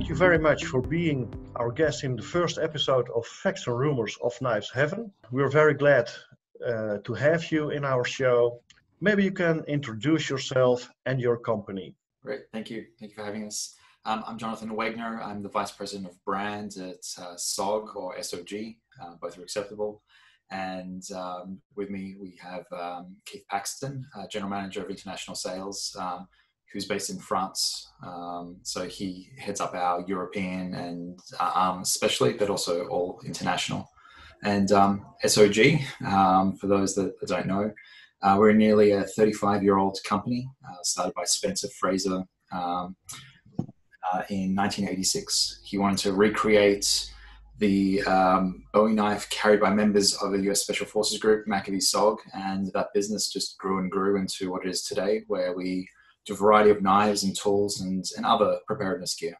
Thank you very much for being our guest in the first episode of Facts and Rumors of Knives Heaven. We're very glad to have you in our show. Maybe you can introduce yourself and your company. Great, thank you. Thank you for having us. I'm Jonathan Wegner. I'm the Vice President of Brand at SOG or SOG, both are acceptable. And with me, we have Keith Paxton, General Manager of International Sales, who's based in France. So he heads up our European and especially, but also all international. And SOG, for those that don't know, we're nearly a 35-year-old company, started by Spencer Fraser in 1986. He wanted to recreate the Bowie knife carried by members of the US Special Forces Group, Maccabee SOG, and that business just grew and grew into what it is today, where we do a variety of knives and tools and other preparedness gear.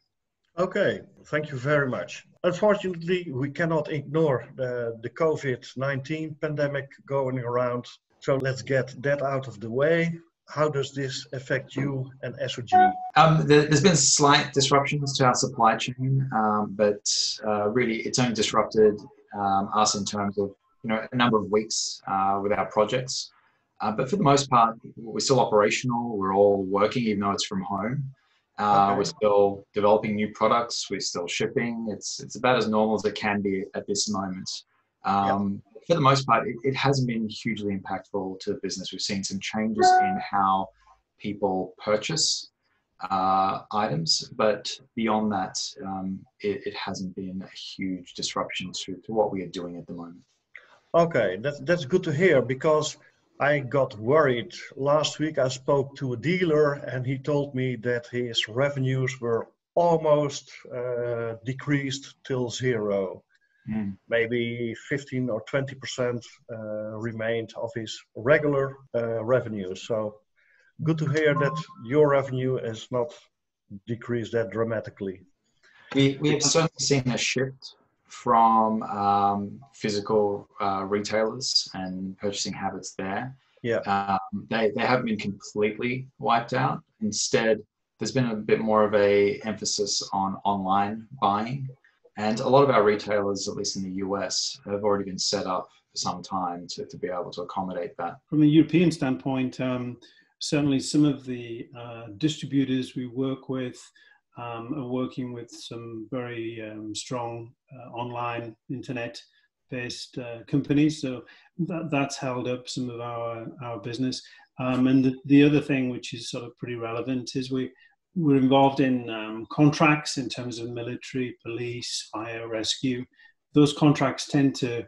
Okay, thank you very much. Unfortunately, we cannot ignore the COVID-19 pandemic going around. So let's get that out of the way. How does this affect you and SOG? There's been slight disruptions to our supply chain, but really it's only disrupted us in terms of a number of weeks with our projects. But for the most part, we're still operational. We're all working, even though it's from home. Okay. We're still developing new products. We're still shipping. It's about as normal as it can be at this moment. For the most part, it hasn't been hugely impactful to the business. We've seen some changes in how people purchase items, but beyond that, it hasn't been a huge disruption to what we are doing at the moment. Okay, that's good to hear, because I got worried. Last week I spoke to a dealer and he told me that his revenues were almost decreased till zero. Maybe 15 or 20% remained of his regular revenue. So good to hear that your revenue has not decreased that dramatically. We have certainly seen a shift from physical retailers and purchasing habits there. Yeah. They haven't been completely wiped out. Instead, there's been a bit more of a emphasis on online buying. And a lot of our retailers, at least in the US, have already been set up for some time to be able to accommodate that. From a European standpoint, certainly some of the distributors we work with are working with some very strong online internet-based companies. So that's held up some of our business. And the other thing, which is sort of pretty relevant, is we're involved in contracts in terms of military, police, fire, rescue. Those contracts tend to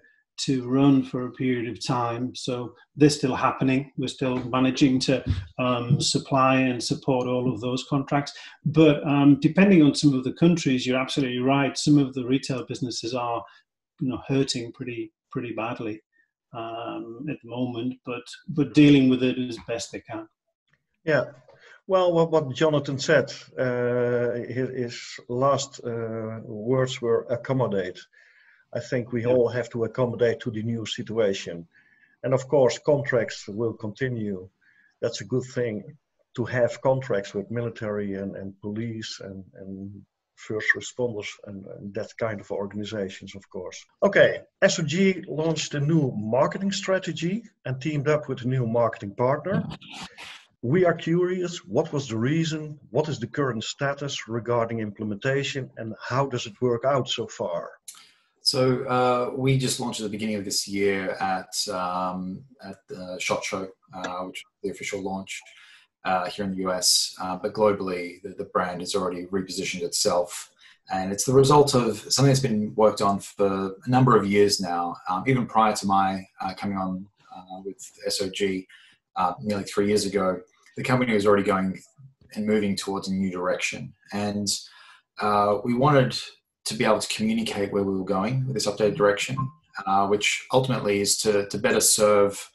run for a period of time. So they're still happening. We're still managing to supply and support all of those contracts. But depending on some of the countries, you're absolutely right. Some of the retail businesses are hurting pretty badly at the moment, but dealing with it as best they can. Yeah. Well, what Jonathan said, his last words were accommodate. I think we all have to accommodate to the new situation. And of course, contracts will continue. That's a good thing to have contracts with military and police and first responders and that kind of organizations, of course. Okay, SOG launched a new marketing strategy and teamed up with a new marketing partner. We are curious, what was the reason? What is the current status regarding implementation, and how does it work out so far? So we just launched at the beginning of this year at the SHOT Show, which is the official launch here in the US. But globally, the brand has already repositioned itself. And it's the result of something that's been worked on for a number of years now. Even prior to my coming on with SOG nearly 3 years ago, the company was already going and moving towards a new direction. And we wanted to be able to communicate where we were going with this updated direction, which ultimately is to better serve,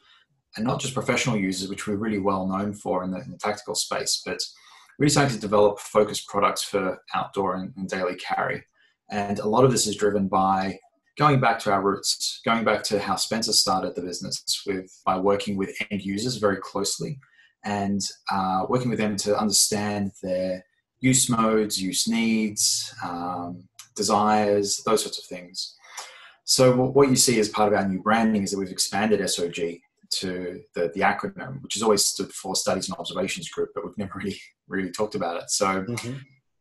and not just professional users, which we're really well known for in the tactical space, but really starting to develop focused products for outdoor and daily carry. And a lot of this is driven by going back to our roots, going back to how Spencer started the business by working with end users very closely and working with them to understand their use modes, use needs, desires, those sorts of things. So what you see as part of our new branding is that we've expanded SOG to the acronym, which has always stood for Studies and Observations Group, but we've never really talked about it. So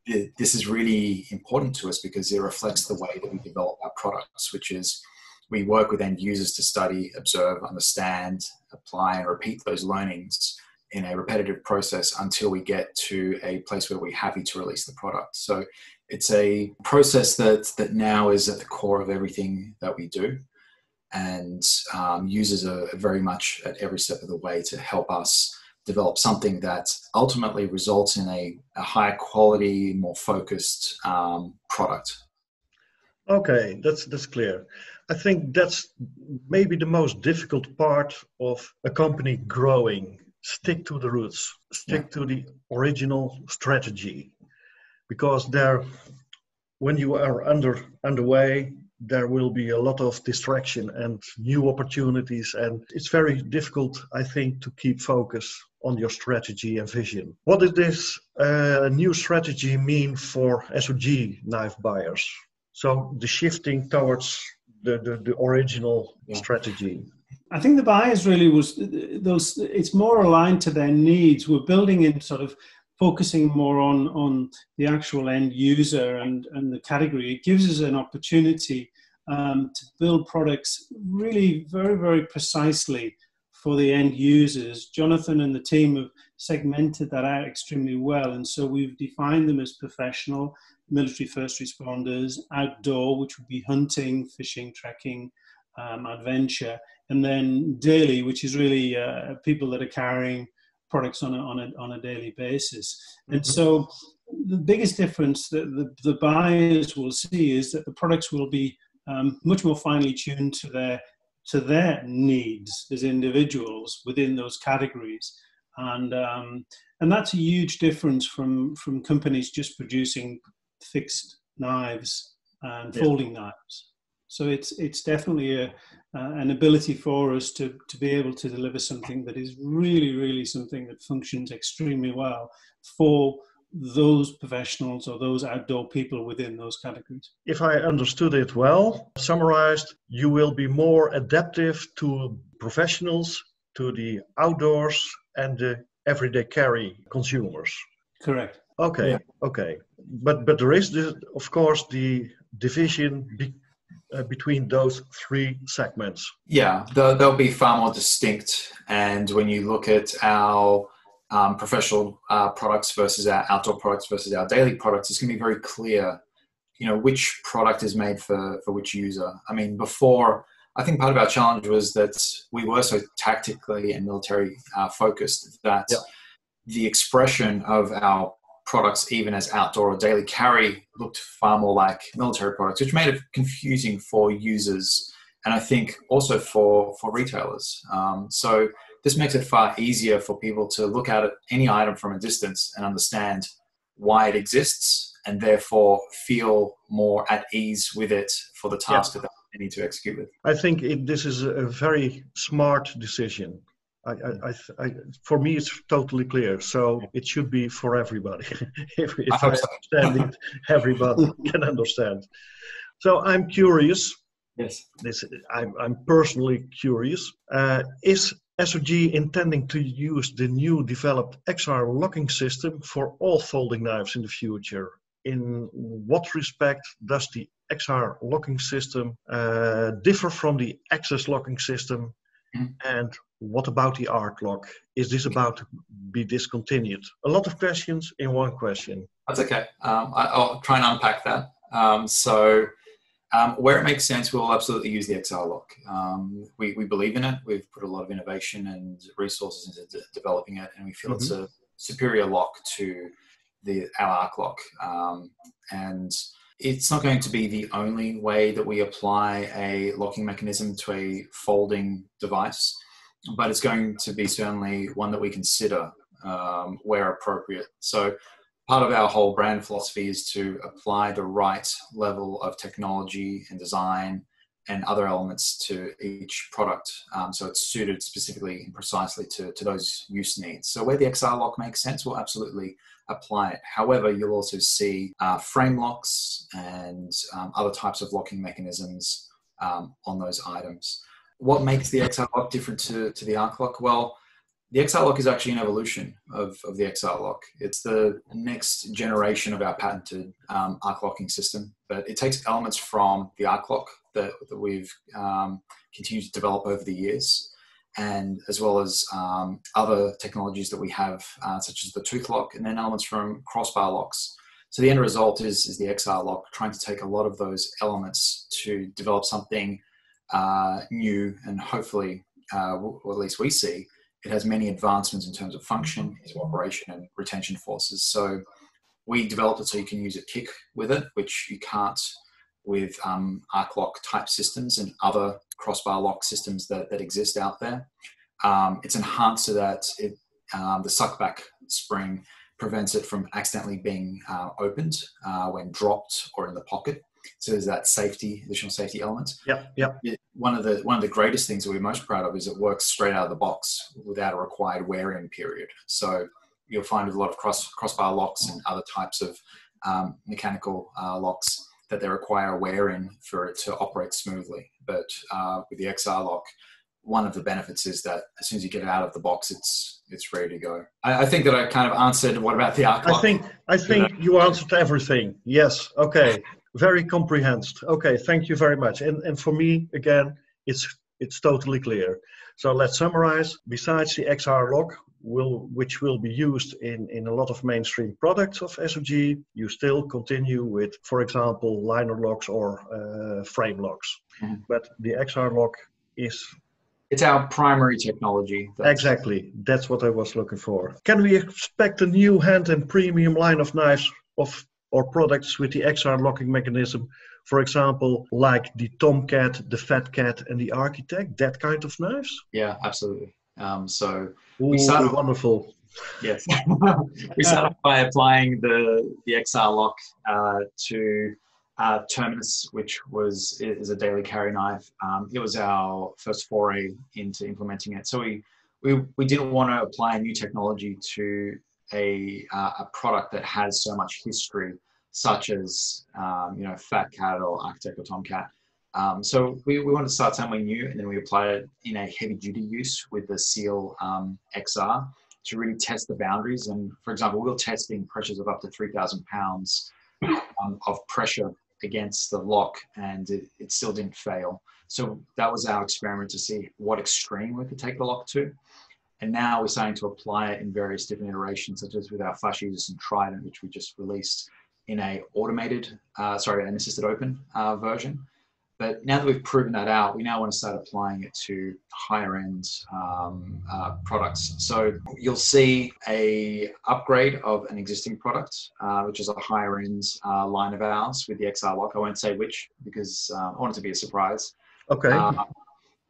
this is really important to us because it reflects the way that we develop our products, which is we work with end users to study, observe, understand, apply, and repeat those learnings in a repetitive process until we get to a place where we're happy to release the product. So it's a process that now is at the core of everything that we do. And users are very much at every step of the way to help us develop something that ultimately results in a higher quality, more focused product. Okay, that's clear. I think that's maybe the most difficult part of a company growing. Stick to the roots, stick to the original strategy, because when you are underway, there will be a lot of distraction and new opportunities, and it's very difficult, I think, to keep focus on your strategy and vision. What does this new strategy mean for SOG knife buyers? So the shifting towards the original strategy. I think the buyers really it's more aligned to their needs. We're building in sort of focusing more on the actual end user and the category. It gives us an opportunity to build products really very, very precisely for the end users. Jonathan and the team have segmented that out extremely well. And so we've defined them as professional, military first responders, outdoor, which would be hunting, fishing, trekking, adventure, and then daily, which is really people that are carrying products on a daily basis. And so the biggest difference that the buyers will see is that the products will be much more finely tuned to their needs as individuals within those categories. And that's a huge difference from companies just producing fixed knives and folding knives. So it's definitely an ability for us to be able to deliver something that is really, really something that functions extremely well for those professionals or those outdoor people within those categories. If I understood it well, summarized, you will be more adaptive to professionals, to the outdoors, and the everyday carry consumers. Correct. Okay, okay. But there is, of course, the division between those three segments. Yeah, they'll be far more distinct. And when you look at our professional products versus our outdoor products versus our daily products, it's going to be very clear, which product is made for which user. I mean, before, I think part of our challenge was that we were so tactically and military focused that the expression of our products, even as outdoor or daily carry, looked far more like military products, which made it confusing for users and I think also for retailers. So this makes it far easier for people to look at any item from a distance and understand why it exists and therefore feel more at ease with it for the task that they need to execute with. I think this is a very smart decision. For me, it's totally clear. So it should be for everybody. if I understand it, everybody can understand. So I'm curious. Yes. I'm personally curious. Is SOG intending to use the new developed XR locking system for all folding knives in the future? In what respect does the XR locking system differ from the Access locking system? And what about the Arc lock? Is this about to be discontinued? A lot of questions in one question. That's okay. I'll try and unpack that. Where it makes sense, we'll absolutely use the XR lock. We believe in it. We've put a lot of innovation and resources into developing it, and we feel it's a superior lock to our Arc lock. And it's not going to be the only way that we apply a locking mechanism to a folding device, but it's going to be certainly one that we consider where appropriate. So part of our whole brand philosophy is to apply the right level of technology and design and other elements to each product. So it's suited specifically and precisely to those use needs. So where the XR lock makes sense, we'll absolutely apply it. However, you'll also see frame locks and other types of locking mechanisms on those items. What makes the XR lock different to the arc lock? Well, the XR lock is actually an evolution of the XR lock. It's the next generation of our patented arc locking system, but it takes elements from the arc lock that we've continued to develop over the years, and as well as other technologies that we have, such as the tooth lock, and then elements from crossbar locks. So the end result is the XR lock, trying to take a lot of those elements to develop something new, and hopefully, or at least we see, it has many advancements in terms of function, operation, and retention forces. So we developed it so you can use a kick with it, which you can't with arc lock type systems and other crossbar lock systems that exist out there. It's enhanced so that the suckback spring prevents it from accidentally being opened when dropped or in the pocket. So there's that additional safety element. Yep. One of the greatest things that we're most proud of is it works straight out of the box without a required wear-in period. So you'll find with a lot of crossbar locks and other types of mechanical locks that they require a wear-in for it to operate smoothly. But with the XR lock, one of the benefits is that as soon as you get it out of the box, it's ready to go. I think that I kind of answered. What about the arc lock? I think you answered everything. Yes. Okay. Very comprehensive. Okay. Thank you very much. And for me, again, it's totally clear. So let's summarize. Besides the XR lock, which will be used in a lot of mainstream products of SOG, you still continue with, for example, liner locks or frame locks. Mm. But the XR lock it's our primary technology. Exactly. That's what I was looking for. Can we expect a new hand and premium line of knives or products with the XR locking mechanism? For example, like the Tomcat, the Fat Cat, and the Architect, that kind of knives? Yeah, absolutely. We started wonderful. Yes. We started by applying the XR lock to Terminus, which is a daily carry knife. It was our first foray into implementing it. So we didn't want to apply a new technology to a product that has so much history, such as Fat Cat or Architect or Tomcat. So we wanted to start somewhere new, and then we applied it in a heavy duty use with the Seal XR to really test the boundaries. And for example, we were testing pressures of up to 3,000 pounds of pressure against the lock, and it still didn't fail. So that was our experiment to see what extreme we could take the lock to. And now we're starting to apply it in various different iterations, such as with our Flash Aegis and Trident, which we just released in an assisted open version. But now that we've proven that out, we now want to start applying it to higher end products. So you'll see a upgrade of an existing product, which is a higher end line of ours with the XR lock. I won't say which because I want it to be a surprise. Okay.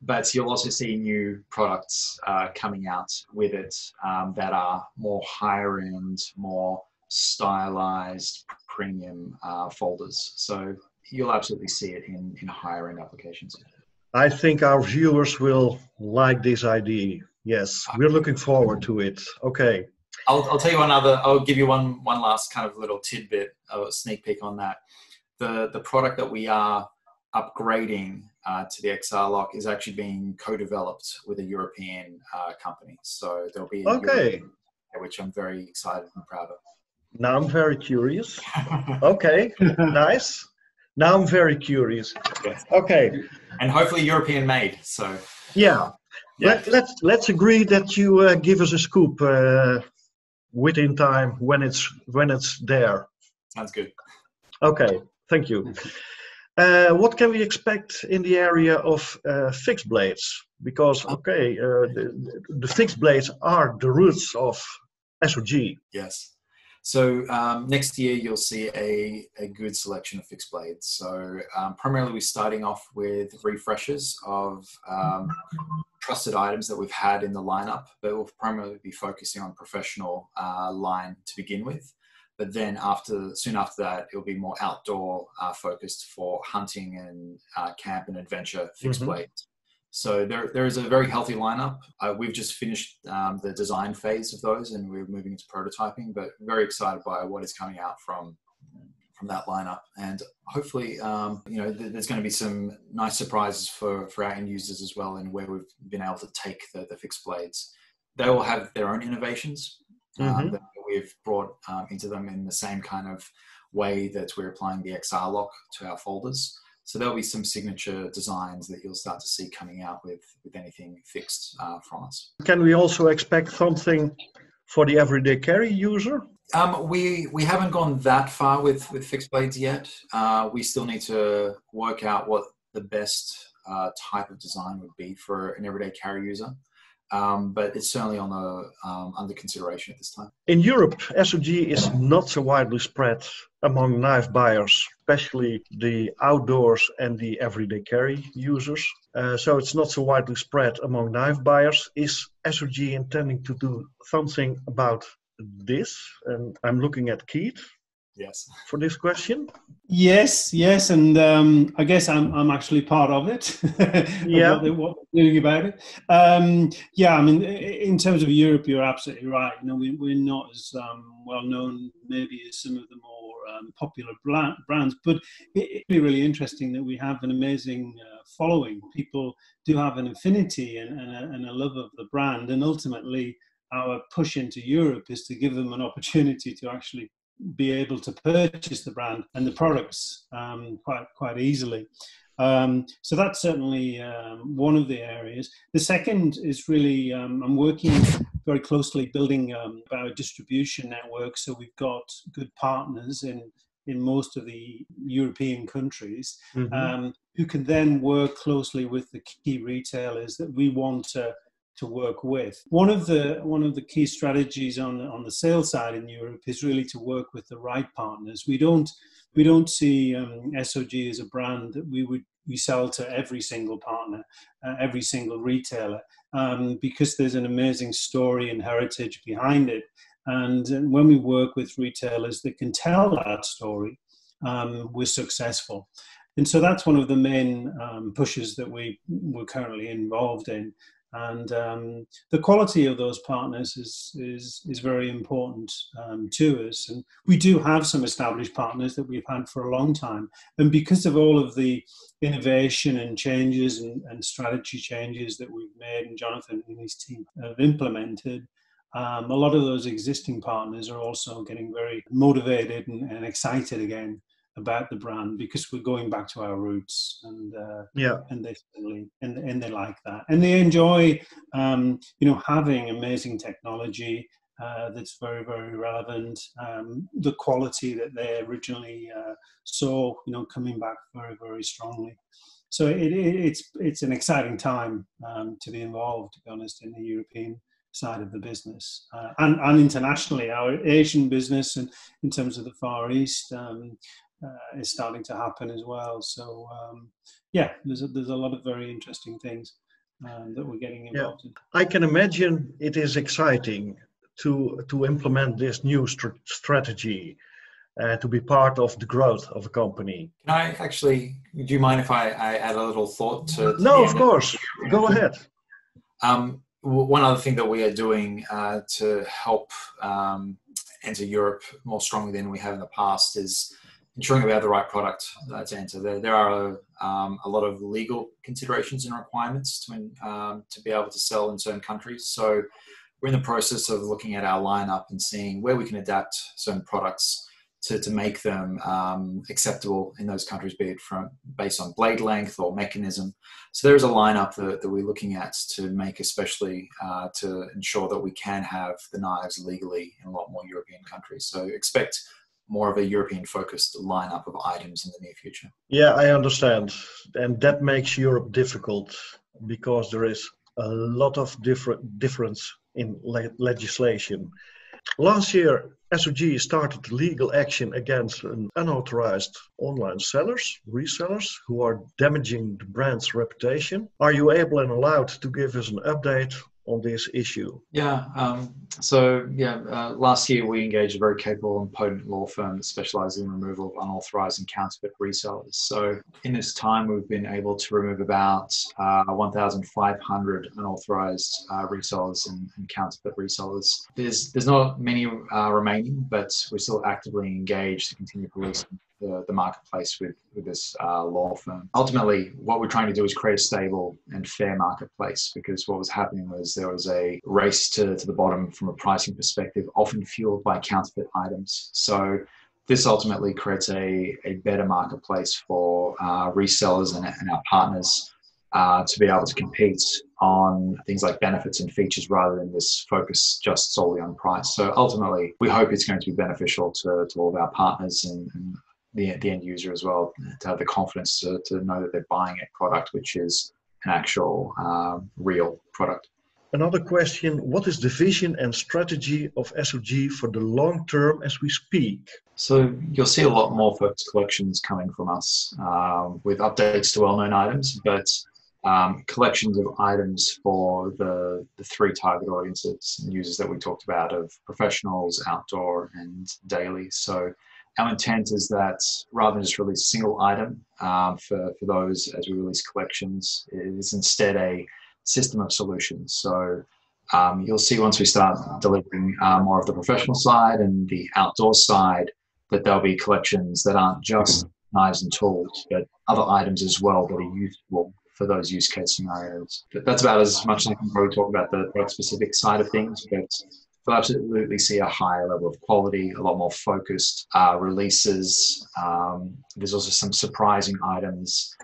But you'll also see new products coming out with it that are more higher end, more stylized, premium folders. So you'll absolutely see it in higher end applications. I think our viewers will like this idea. Yes, we're looking forward to it. Okay. I'll tell you I'll give you one last kind of little tidbit, a sneak peek on that. The product that we are upgrading to the XR lock is actually being co-developed with a European company. So there'll be which I'm very excited and proud of. Now I'm very curious. Okay, nice. Now I'm very curious. Yes. Okay. And hopefully European made. So yeah. Let's agree that you give us a scoop within time when it's there. Sounds good. Okay. Thank you. What can we expect in the area of fixed blades? Because the fixed blades are the roots of SOG. Yes. So next year you'll see a good selection of fixed blades. So primarily we're starting off with refreshes of trusted items that we've had in the lineup, but we'll primarily be focusing on professional line to begin with. But then soon after that, it'll be more outdoor focused for hunting and camp and adventure fixed blades. So there is a very healthy lineup. We've just finished the design phase of those, and we're moving into prototyping. But very excited by what is coming out from that lineup, and hopefully, there's going to be some nice surprises for our end users as well, and where we've been able to take the fixed blades. They will have their own innovations that we've brought into them in the same kind of way that we're applying the XR lock to our folders. So there'll be some signature designs that you'll start to see coming out with anything fixed from us. Can we also expect something for the everyday carry user? We haven't gone that far with fixed blades yet. We still need to work out what the best type of design would be for an everyday carry user. But it's certainly on under consideration at this time. In Europe, SOG is not so widely spread among knife buyers, especially the outdoors and the everyday carry users. So it's not so widely spread among knife buyers. Is SOG intending to do something about this? And I'm looking at Keith. Yes. For this question. Yes, and I guess I'm actually part of it. Yeah. What they're doing about it. I mean, in terms of Europe, you're absolutely right. We're not as well known maybe as some of the more popular brands, but it's really interesting that we have an amazing following. People do have an affinity and a love of the brand, and ultimately our push into Europe is to give them an opportunity to actually be able to purchase the brand and the products quite easily. So that's certainly one of the areas. The second is really, I'm working very closely building our distribution network. So we've got good partners in most of the European countries who can then work closely with the key retailers that we want to work with. One of the key strategies on the sales side in Europe is really to work with the right partners. We don't see SOG as a brand that we sell to every single partner, every single retailer, because there's an amazing story and heritage behind it. And when we work with retailers that can tell that story, we're successful. And so that's one of the main pushes that we're currently involved in. And the quality of those partners is very important to us. And we do have some established partners that we've had for a long time. And because of all of the innovation and changes and strategy changes that we've made and Jonathan and his team have implemented, a lot of those existing partners are also getting very motivated and excited again about the brand, because we're going back to our roots, and they certainly and they like that, and they enjoy having amazing technology that's very, very relevant. The quality that they originally saw, coming back very, very strongly. So it's an exciting time to be involved, to be honest, in the European side of the business and internationally. Our Asian business, and in terms of the Far East, is starting to happen as well. So there's a lot of very interesting things that we're getting involved in. I can imagine it is exciting to implement this new strategy, to be part of the growth of a company. Can I actually, do you mind if I add a little thought to? No, of course. Go ahead. One other thing that we are doing to help enter Europe more strongly than we have in the past is ensuring that we have the right product to enter. There are a lot of legal considerations and requirements to be able to sell in certain countries. So we're in the process of looking at our lineup and seeing where we can adapt certain products to make them acceptable in those countries, be it based on blade length or mechanism. So there is a lineup that we're looking at to make, especially to ensure that we can have the knives legally in a lot more European countries. So expect more of a European-focused lineup of items in the near future. Yeah, I understand. And that makes Europe difficult because there is a lot of difference in legislation. Last year, SOG started legal action against unauthorized online resellers who are damaging the brand's reputation. Are you able and allowed to give us an update on this issue? Yeah. Last year we engaged a very capable and potent law firm that specializes in removal of unauthorized and counterfeit resellers. So in this time, we've been able to remove about 1,500 unauthorized resellers and counterfeit resellers. There's not many remaining, but we're still actively engaged to continue policing the marketplace with this law firm. Ultimately, what we're trying to do is create a stable and fair marketplace, because what was happening was there was a race to the bottom from a pricing perspective, often fueled by counterfeit items. So this ultimately creates a better marketplace for resellers and our partners to be able to compete on things like benefits and features rather than this focus just solely on price. So ultimately, we hope it's going to be beneficial to all of our partners and the end user as well, to have the confidence to know that they're buying a product which is an actual real product. Another question, what is the vision and strategy of SOG for the long term as we speak? So you'll see a lot more focused collections coming from us with updates to well-known items, but collections of items for the three target audiences and users that we talked about of professionals, outdoor, and daily. So our intent is that rather than just release a single item for those as we release collections, it is instead a system of solutions. So you'll see once we start delivering more of the professional side and the outdoor side, that there'll be collections that aren't just knives and tools, but other items as well that are useful for those use case scenarios. But that's about as much as I can probably talk about the product specific side of things, but we'll absolutely see a higher level of quality, a lot more focused releases. There's also some surprising items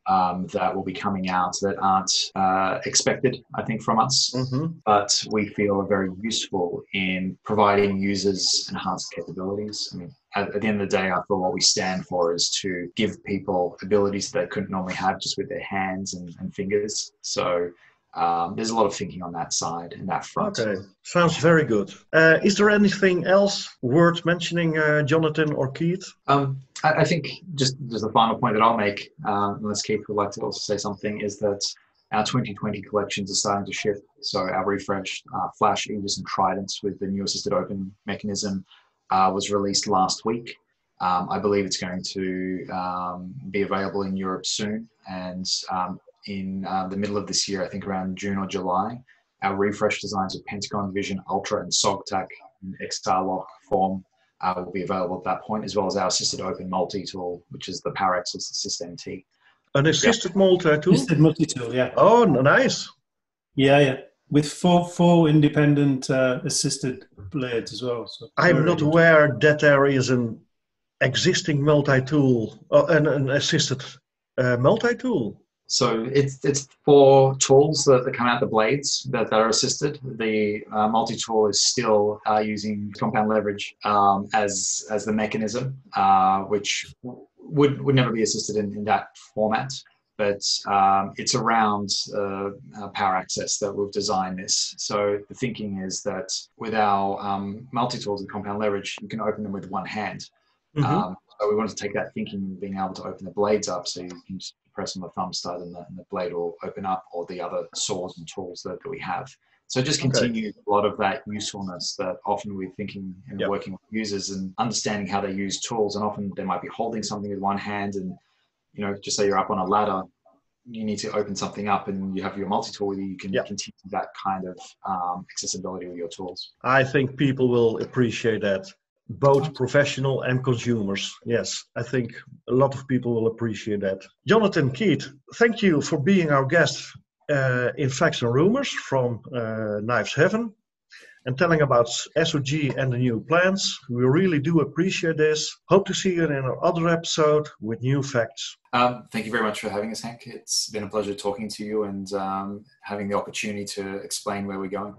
that will be coming out that aren't expected, I think, from us, but we feel are very useful in providing users enhanced capabilities. I mean, at the end of the day, I feel what we stand for is to give people abilities that they couldn't normally have just with their hands and fingers. So there's a lot of thinking on that side and that front. Okay, sounds very good. Is there anything else worth mentioning, Jonathan or Keith? I think just the final point that I'll make, unless Keith would like to also say something, is that our 2020 collections are starting to ship. So our refreshed Flash, Aegis, and Tridents with the new assisted open mechanism was released last week. I believe it's going to be available in Europe soon, and in the middle of this year, I think around June or July, our refresh designs of Pentagon Vision Ultra and SOG in XR lock form will be available at that point, as well as our assisted open multi-tool, which is the PowerAccess Assist MT. An assisted multi-tool? Assisted multi-tool, yeah. Oh, nice. Yeah. With four independent assisted blades as well. So I'm not aware that there is an existing multi-tool, an assisted multi-tool. So it's four tools that come out the blades that are assisted. The multi-tool is still using compound leverage as the mechanism, which would never be assisted in that format. But it's around PowerAccess that we've designed this. So the thinking is that with our multi-tools and compound leverage, you can open them with one hand. So we wanted to take that thinking, being able to open the blades up, so you can just press on the thumb stud and the blade will open up, or the other saws and tools that we have. So just continue a lot of that usefulness that often we're thinking and working with users and understanding how they use tools. And often they might be holding something with one hand, and just say you're up on a ladder, you need to open something up and you have your multi-tool with you, you can continue that kind of accessibility with your tools. I think people will appreciate that, both professional and consumers. Yes, I think a lot of people will appreciate that. Jonathan, Keith, thank you for being our guest in Facts and Rumors from Knives Heaven and telling about SOG and the new plans. We really do appreciate this. Hope to see you in our other episode with new facts. Thank you very much for having us, Hank. It's been a pleasure talking to you and having the opportunity to explain where we're going.